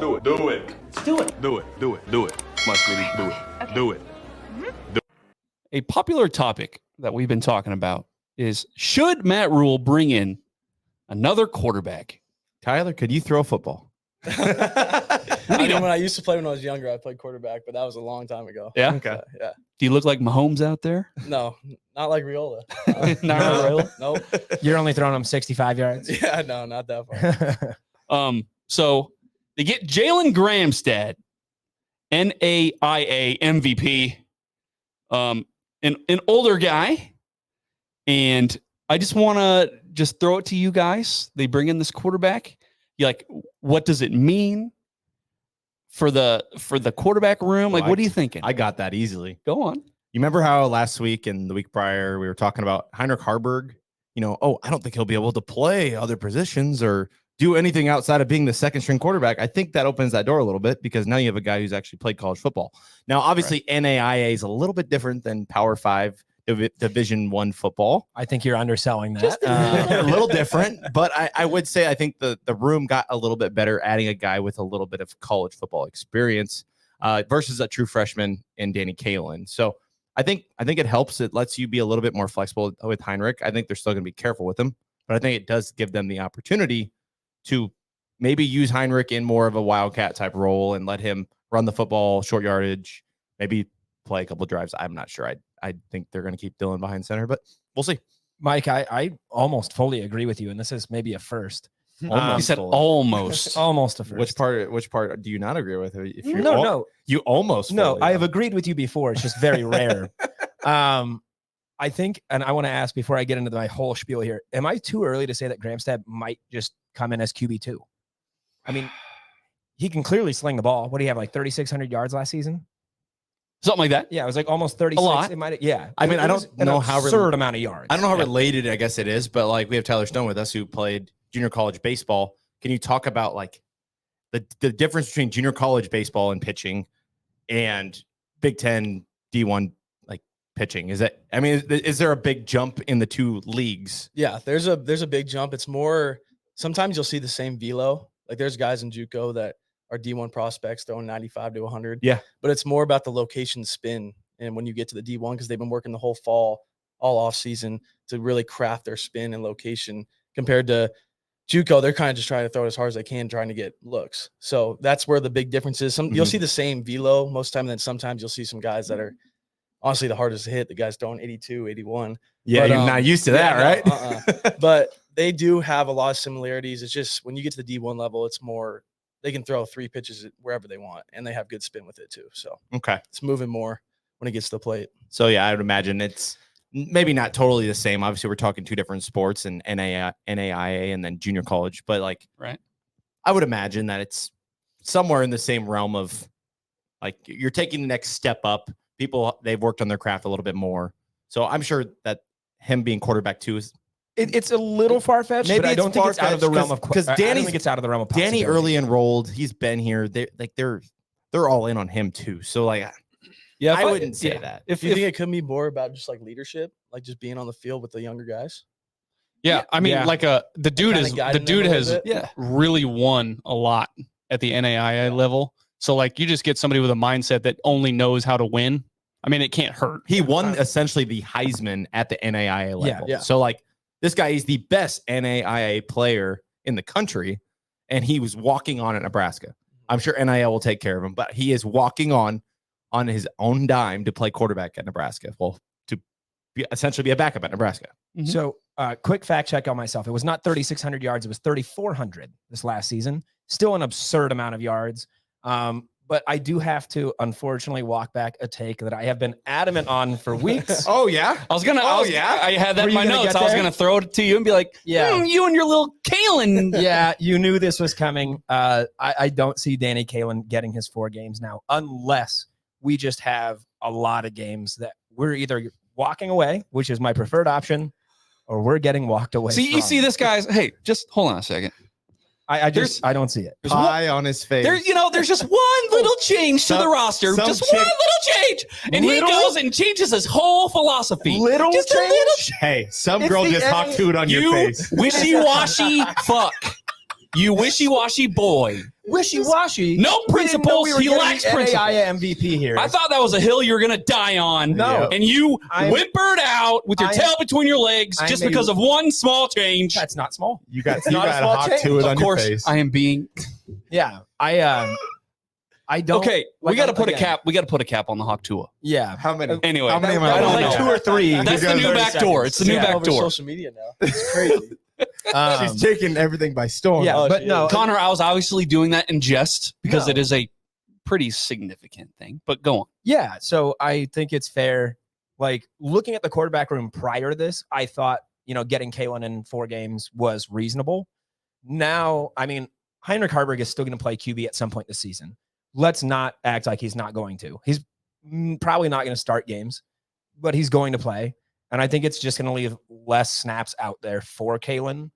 Do it. Do it. Let's do it. Do it. Do it. Do it. My sweetie, do it. Okay. Do it. A popular topic that we've been talking about is, should Matt Rule bring in another quarterback? Tyler, could you throw a football? I mean, when I used to play when I was younger, I played quarterback, but that was a long time ago. Yeah? Okay. Yeah. Do you look like Mahomes out there? No, not like Riola. Not really. Nope. You're only throwing them 65 yards. Yeah, no, not that far. So they get Jalen Gramstad, NAIA MVP, an older guy. And I just want to just throw it to you guys. They bring in this quarterback. You're like, what does it mean for the quarterback room? Like, what are you thinking? I got that easily. Go on. You remember how last week and the week prior we were talking about Heinrich Harburg? You know, I don't think he'll be able to play other positions or do anything outside of being the second string quarterback. I think that opens that door a little bit because now you have a guy who's actually played college football. Now, obviously, NAIA is a little bit different than Power 5 Division I football. I think you're underselling that. A little different, but I would say I think the room got a little bit better adding a guy with a little bit of college football experience versus a true freshman in Danny Kalen. So I think it helps. It lets you be a little bit more flexible with Heinrich. I think they're still going to be careful with him, but I think it does give them the opportunity to maybe use Heinrich in more of a wildcat type role and let him run the football, short yardage, maybe play a couple drives. I'm not sure. I think they're going to keep Dylan behind center, but we'll see. Mike, I almost fully agree with you, and this is maybe a first. He said almost. Almost a first. Which part do you not agree with? If you're No. You almost No, fully, I have agreed with you before. It's just very rare. I think, and I want to ask before I get into my whole spiel here, am I too early to say that Gramstad might just come in as QB2? I mean, he can clearly sling the ball. What do you have, like 3,600 yards last season? Something like that. Yeah, it was like almost 36. A lot. It might, yeah. I mean, I don't know how absurd amount of yards. I don't know how related I guess it is, but like we have Tyler Stone with us who played junior college baseball. Can you talk about like the difference between junior college baseball and pitching and Big Ten D1 like pitching? Is there a big jump in the two leagues? Yeah, there's a big jump. It's more, sometimes you'll see the same velo. Like there's guys in JUCO that are D1 prospects throwing 95 to 100. Yeah. But it's more about the location spin. And when you get to the D1, because they've been working the whole fall, all off season to really craft their spin and location compared to JUCO, they're kind of just trying to throw it as hard as they can, trying to get looks. So that's where the big difference is. You'll see the same velo most time, and then sometimes you'll see some guys that are honestly the hardest to hit. The guys throwing 82, 81. Yeah, but, you're not used to that, right? But they do have a lot of similarities. It's just when you get to the D1 level, it's more they can throw 3 pitches wherever they want, and they have good spin with it too. So okay, it's moving more when it gets to the plate. So yeah, I would imagine it's maybe not totally the same. Obviously, we're talking two different sports and NAIA and then junior college, but like, right. I would imagine that it's somewhere in the same realm of like you're taking the next step up. People, they've worked on their craft a little bit more. So I'm sure that him being quarterback too is it's a little far-fetched, but I don't think it's out of the realm of because I don't think it's out of the realm of Danny possibility. early enrolled. He's been here. They're all in on him too. So like, Yeah, I wouldn't say that. If you think it could be more about just like leadership, like just being on the field with the younger guys. Yeah, I mean, Yeah. like the dude has really won a lot at the NAIA level. So like, you just get somebody with a mindset that only knows how to win. I mean, it can't hurt. He won essentially the Heisman at the NAIA level. Yeah. So like, this guy is the best NAIA player in the country, and he was walking on at Nebraska. I'm sure NIL will take care of him, but he is walking on his own dime to play quarterback at Nebraska. Well, to essentially be a backup at Nebraska. Mm-hmm. So quick fact check on myself. It was not 3,600 yards. It was 3,400 this last season. Still an absurd amount of yards. But I do have to, unfortunately, walk back a take that I have been adamant on for weeks. Oh, yeah? I had that in my notes. I was going to throw it to you and be like, you and your little Kalen. Yeah, you knew this was coming. I don't see Danny Kalen getting his 4 games now, unless we just have a lot of games that we're either walking away, which is my preferred option, or we're getting walked away. You see this guy's, hey, just hold on a second. I don't see it. Pie on his face. There's just one little change to the roster. Just one little change. And he goes and changes his whole philosophy. Little just change? a little. Hey, some girl just hawk to it on your face. Wishy-washy fuck. You wishy-washy boy. Wishy-washy. No principles. He lacks principles. MVP here. I thought that was a hill you were going to die on. No. And you I'm- whimpered out with your I'm- tail between your legs I'm just a- because of one small change. That's not small. You got not a small hot change. to it Of on your course, face. I am being Yeah. I don't. okay. We like, got to put again, a cap. We got to put a cap on the Hawk Tua. Yeah. How many? Anyway, How many am I That was I don't like know. 2 or 3. That's the new 30 back door. It's the new Yeah, back over door. social media now. It's crazy. She's taking everything by storm. Yeah, Oh, but she no. is. Connor, I was obviously doing that in jest because No. it is a pretty significant thing. But go on. Yeah, so I think it's fair. Like looking at the quarterback room prior to this, I thought, getting Kalen in 4 games was reasonable. Now, I mean, Heinrich Harburg is still going to play QB at some point this season. Let's not act like he's not going to. He's probably not going to start games, but he's going to play. And I think it's just going to leave less snaps out there for Kalen.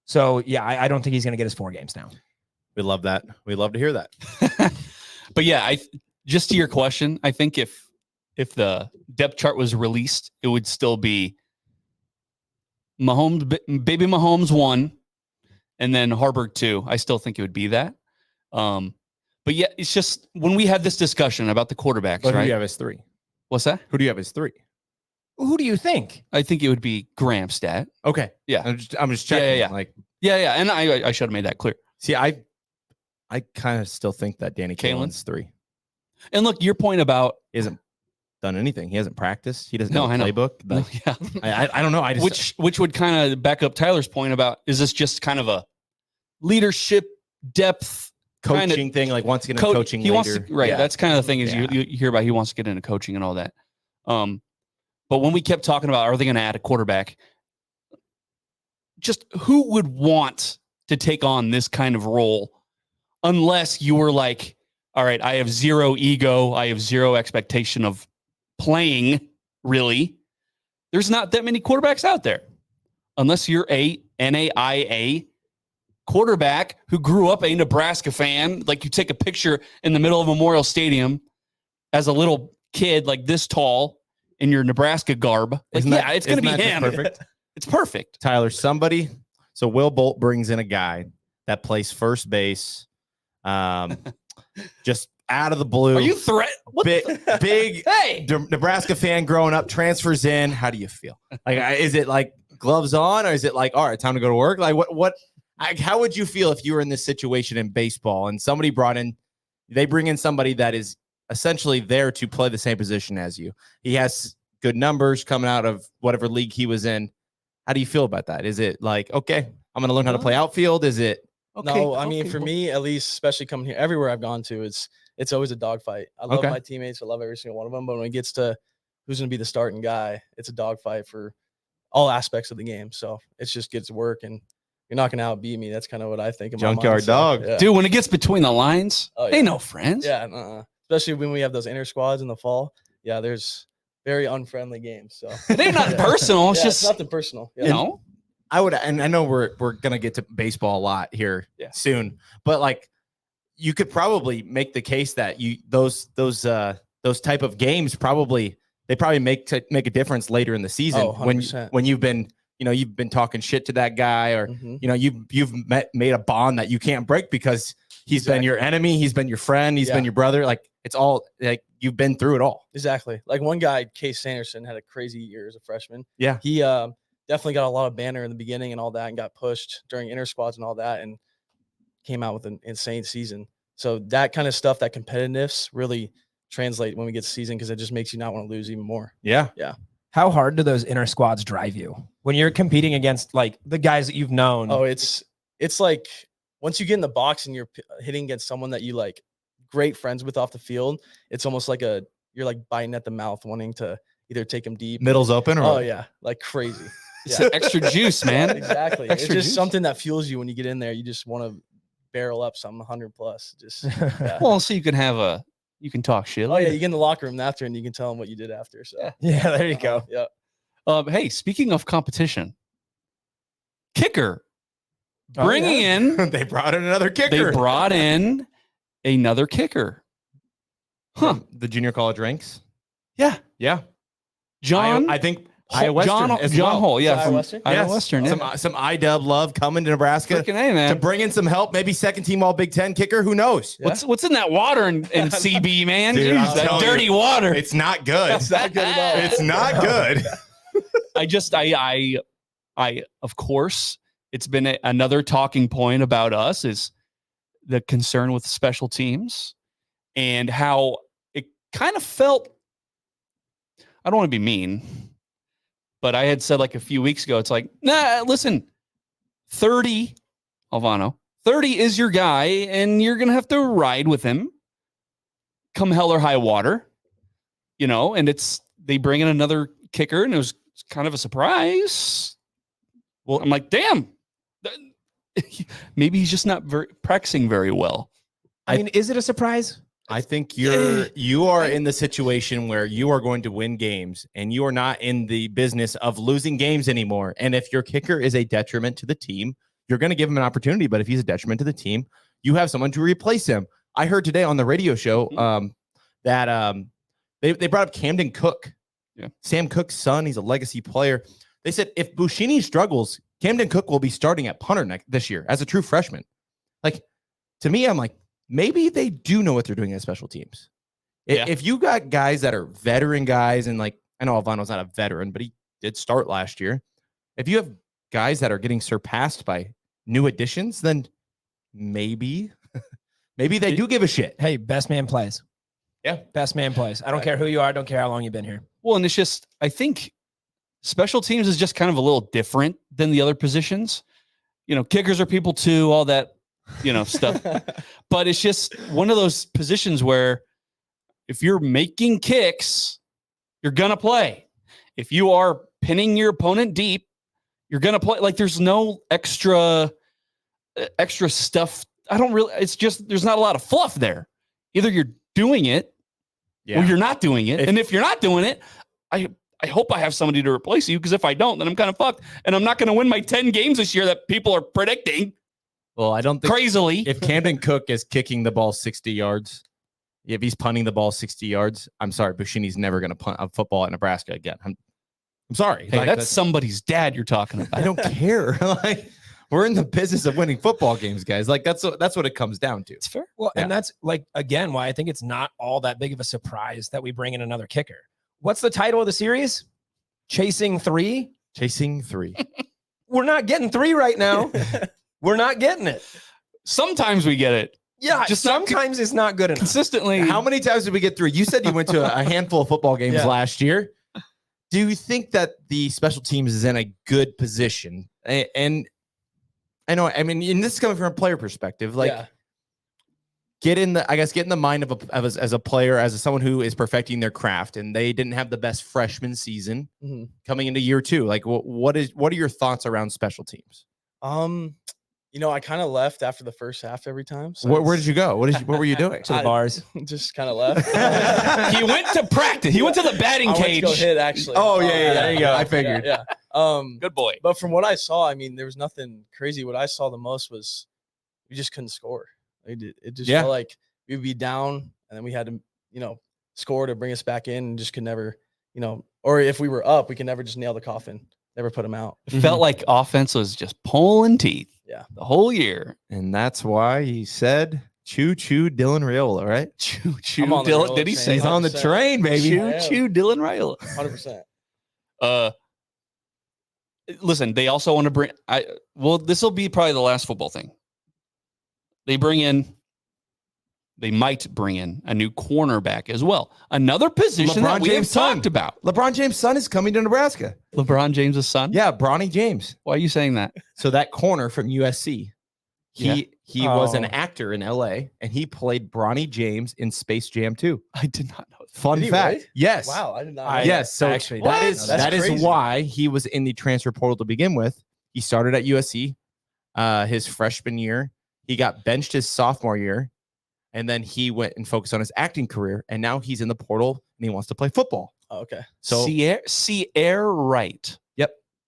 So, yeah, I don't think he's going to get his 4 games now. We love that. We love to hear that. But yeah, just to your question, I think if the depth chart was released, it would still be Mahomes, baby Mahomes 1, and then Harburg 2. I still think it would be that. But yeah, it's just when we had this discussion about the quarterbacks, But who do right? you have as 3? What's that? Who do you have as 3? Who do you think? I think it would be Graham Stat. Okay. Yeah. I'm just checking. Yeah. Like, Yeah. And I should have made that clear. see, I kind of still think that Danny Kalen? Kalen's 3. And look, your point about He hasn't done anything. He hasn't practiced. He doesn't No, know I the know. playbook. Like, yeah, I don't know. I just which would kind of back up Tyler's point about, is this just kind of a leadership depth coaching kinda thing. Like wants to get into coaching he later. wants to, right. Yeah. That's kind of the thing is Yeah. you hear about he wants to get into coaching and all that. But when we kept talking about, are they going to add a quarterback? Just who would want to take on this kind of role unless you were like, all right, I have zero ego. I have zero expectation of playing, really. There's not that many quarterbacks out there. Unless you're a NAIA quarterback who grew up a Nebraska fan, like you take a picture in the middle of Memorial Stadium as a little kid, like this tall in your Nebraska garb. Like, Isn't that- yeah, it's going to be isn't that him. just perfect? It's perfect. Tyler, somebody. So Will Bolt brings in a guy that plays first base, just out of the blue. Are you big Hey, Nebraska fan growing up, transfers in? How do you feel? Like, is it like gloves on, or is it like, all right, time to go to work? Like, how would you feel if you were in this situation in baseball and somebody they bring in somebody that is essentially there to play the same position as you? He has good numbers coming out of whatever league he was in. How do you feel about that? Is it like, okay, I'm going to learn how to play outfield? Is it? No, I mean, for me, at least, especially coming here, everywhere I've gone to, it's always a dogfight. I love Okay. my teammates. I love every single one of them. But when it gets to who's going to be the starting guy, it's a dogfight for all aspects of the game. So it just gets work, and you're not going to outbeat me. That's kind of what I think. In my mind. Junkyard So, dog. yeah. dude, when it gets between the lines, Oh, they yeah. no friends. Yeah, especially when we have those inter squads in the fall. Yeah, there's very unfriendly games. So They're not Yeah. personal. It's Yeah, just, it's nothing personal. Yeah. you know, I would, and I know we're gonna get to baseball a lot here Yeah. soon, but like you could probably make the case that those type of games they probably make a difference later in the season Oh, 100%. when you've been talking shit to that guy, or Mhm. you've made a bond that you can't break because he's been your enemy, he's been your friend, he's Yeah. been your brother. Like, it's all like you've been through it all. Exactly. Like one guy, Case Sanderson, had a crazy year as a freshman. Yeah. He definitely got a lot of banner in the beginning and all that, and got pushed during inter squads and all that, and came out with an insane season. So that kind of stuff, that competitiveness, really translate when we get to season, because it just makes you not want to lose even more. Yeah. How hard do those inner squads drive you when you're competing against like the guys that you've known? Oh, it's like once you get in the box and you're hitting against someone that you like great friends with off the field, it's almost like you're like biting at the mouth, wanting to either take them deep. Middle's open, or Oh yeah, like crazy. it's Yeah. the extra juice, man. Exactly. It's Extra just juice. something that fuels you when you get in there. You just want to barrel up something 100 plus. Just yeah. Well, so you can talk shit. Oh yeah, later. you get in the locker room after, and you can tell them what you did after. So Yeah, there you go. Yeah. Hey, speaking of competition, kicker Oh, bringing in. they brought in another kicker. They brought in another kicker. Huh? The junior college ranks. Yeah, Yeah. John. I think Iowa Western John as well. Hole, yeah, Iowa from Western? Iowa Yes. Western. Yeah. Some IDub love coming to Nebraska Freaking A, to man. bring in some help. Maybe second team All Big Ten kicker. Who knows? Yeah. What's in that water in CB, man? Dude, I'm Jeez, that telling dirty you, water. It's not good. It's not good at all. It's not good. I of course, it's been another talking point about us is the concern with special teams and how it kind of felt. I don't want to be mean, but I had said like a few weeks ago, it's like, nah, listen, 30, Alvano, 30 is your guy, and you're going to have to ride with him come hell or high water, and they bring in another kicker, and it was kind of a surprise. Well, I'm like, damn, maybe he's just not practicing very well. I mean, is it a surprise? I think you are in the situation where you are going to win games and you are not in the business of losing games anymore. And if your kicker is a detriment to the team, you're going to give him an opportunity. But if he's a detriment to the team, you have someone to replace him. I heard today on the radio show that they brought up Camden Cook. Yeah. Sam Cook's son. He's a legacy player. They said if Buschini struggles, Camden Cook will be starting at punter this year as a true freshman. Like, to me, I'm like, maybe they do know what they're doing as special teams. Yeah. If you got guys that are veteran guys, and like, I know Alvano's not a veteran, but he did start last year. If you have guys that are getting surpassed by new additions, then maybe they do give a shit. Hey, best man plays. Yeah. Best man plays. I don't care who you are. I don't care how long you've been here. Well, and it's just, I think special teams is just kind of a little different than the other positions. Kickers are people too, all that, stuff. But it's just one of those positions where if you're making kicks, you're going to play. If you are pinning your opponent deep, you're going to play. Like, there's no extra stuff. It's just, there's not a lot of fluff there. Either you're doing it or you're not doing it. And if you're not doing it, I hope I have somebody to replace you, because if I don't, then I'm kind of fucked. And I'm not going to win my 10 games this year that people are predicting. Well, I don't think Crazily. if Camden Cook is kicking the ball 60 yards, if he's punting the ball 60 yards, I'm sorry, Buschini's never going to punt a football at Nebraska again. I'm sorry. Hey, that's somebody's dad you're talking about. I don't care. Like, we're in the business of winning football games, guys. Like, that's what it comes down to. It's fair. Well, Yeah. and that's like, again, why I think it's not all that big of a surprise that we bring in another kicker. What's the title of the series? Chasing 3? Chasing 3. We're not getting 3 right now. We're not getting it. Sometimes we get it. Yeah, Just not sometimes it's not good enough. Consistently. How many times did we get 3? You said you went to a handful of football games last year. Do you think that the special teams is in a good position? And I know, I mean, and this is coming from a player perspective. Like, get in the mind of as a player, as someone who is perfecting their craft, and they didn't have the best freshman season coming into year 2. Like, what are your thoughts around special teams? I kind of left after the first half every time. So Where did you go? What were you doing? To the bars. Just kind of left. He went to practice. He went to the batting I went to cage. go hit, actually. Oh, yeah, there you go. I figured. Yeah. Good boy. But from what I saw, I mean, there was nothing crazy. What I saw the most was we just couldn't score. It just felt like we'd be down, and then we had to, score to bring us back in, and just could never, or if we were up, we could never just nail the coffin, never put them out. It felt like offense was just pulling teeth. Yeah. The whole year. And that's why he said, "Choo choo, Dylan Raiola." Right? Choo choo. I'm on the Dylan. Raiola Did he train. say He's on the 100%. train, baby. choo I am. choo Dylan Raiola? 100%. Listen, they also want to bring. This will be probably the last football thing. They might bring in a new cornerback as well. Another position that we have talked about. LeBron James' son is coming to Nebraska. LeBron James' son? Yeah, Bronny James. Why are you saying that? So that corner from USC, he was an actor in LA, and he played Bronny James in Space Jam 2. I did not know that. Fun Did he fact. really? Yes. Wow, I did not know. Yes. So Actually, that what? is That's that is crazy. why he was in the transfer portal to begin with. He started at USC his freshman year. He got benched his sophomore year, and then he went and focused on his acting career. And now he's in the portal and he wants to play football. Oh, okay. So Sierra Wright.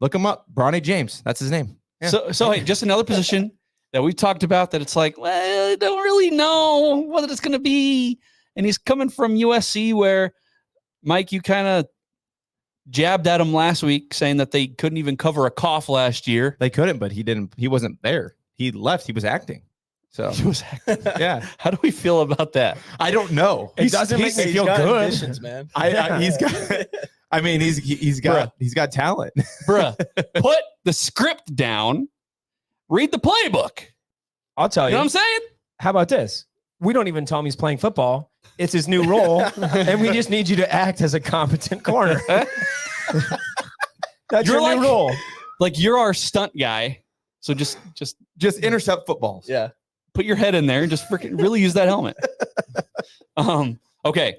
look him up. Bronny James. That's his name. Yeah. So hey, just another position that we talked about that it's like, well, I don't really know what it's going to be. And he's coming from USC where, Mike, you kind of jabbed at him last week saying that they couldn't even cover a cough last year. They couldn't, but he wasn't there. He left. He was acting. So He was yeah, How do we feel about that? I don't know. It doesn't make me He's feel got good. ambitions, man. He's got. I mean, he's got talent. Bruh, put the script down, read the playbook. I'll tell You you. know what I'm saying? How about this? We don't even tell him he's playing football. It's his new role, and we just need you to act as a competent corner. That's You're your new like- role. Like you're our stunt guy. So just Just intercept footballs. Yeah. put your head in there and just freaking really use that helmet. Okay.